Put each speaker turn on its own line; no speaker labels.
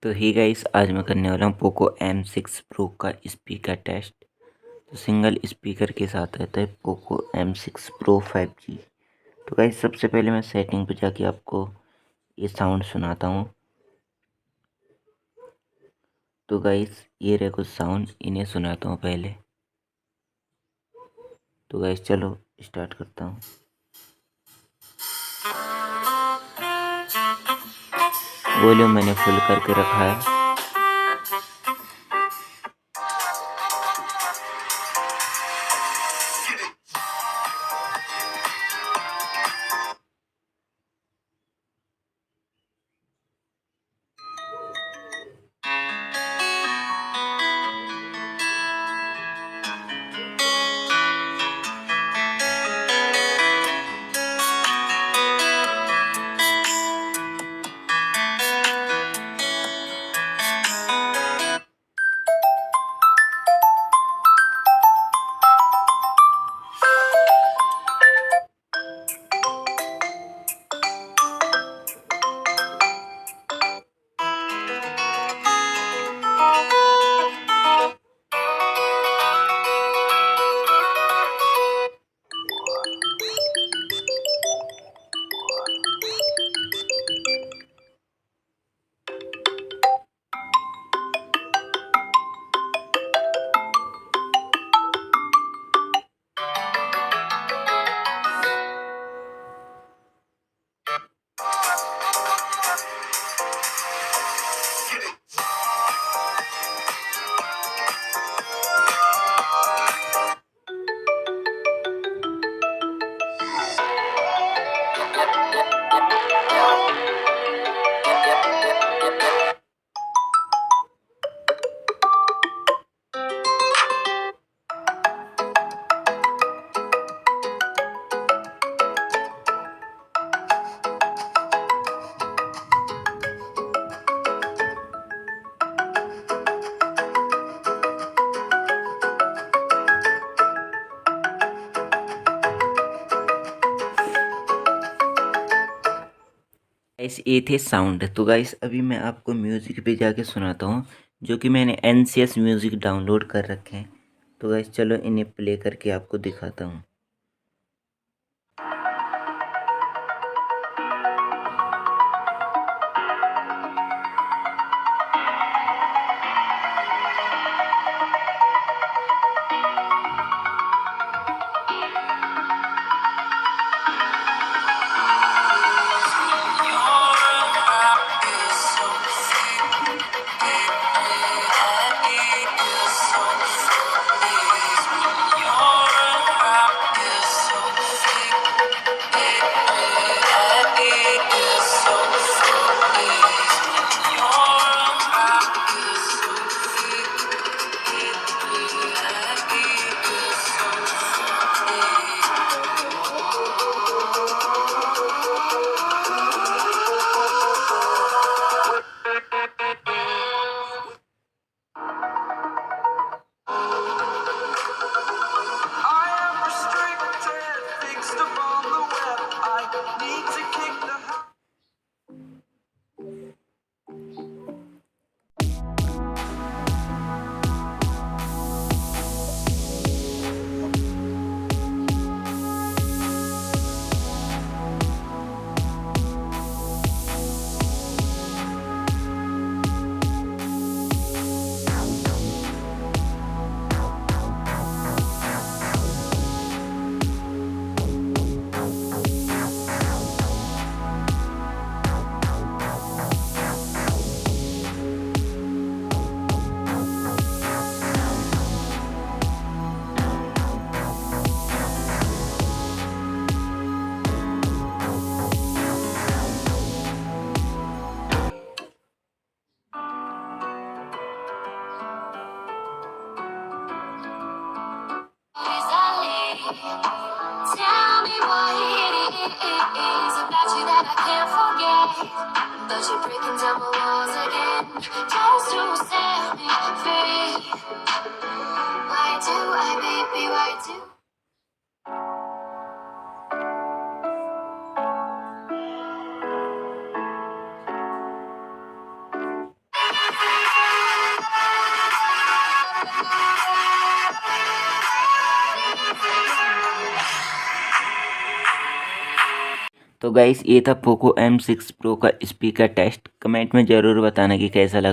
तो ही गाइस, आज मैं करने वाला हूँ पोको M6 प्रो का स्पीकर टेस्ट। तो सिंगल स्पीकर के साथ आता है पोको M6 प्रो 5G। तो गाइस, सबसे पहले मैं सेटिंग पे जाके आपको ये साउंड सुनाता हूँ। तो गाइस, ये रहे कुछ साउंड, इन्हें सुनाता हूँ पहले। तो गाइस चलो स्टार्ट करता हूँ। वॉल्यूम मैंने फुल करके रखा है। गाइस, ये थे साउंड। तो गाइस, अभी मैं आपको म्यूज़िक पे जाके सुनाता हूँ, जो कि मैंने NCS म्यूज़िक डाउनलोड कर रखे हैं। तो गाइस चलो इन्हें प्ले करके आपको दिखाता हूँ।
Tell me what it is about you that I can't forget. But you're breaking down my walls again, just to set me free. Why do I, baby, why do?
तो guys ये था Poco M6 Pro का speaker test. Comment में ज़रूर बताना कि कैसा लगा।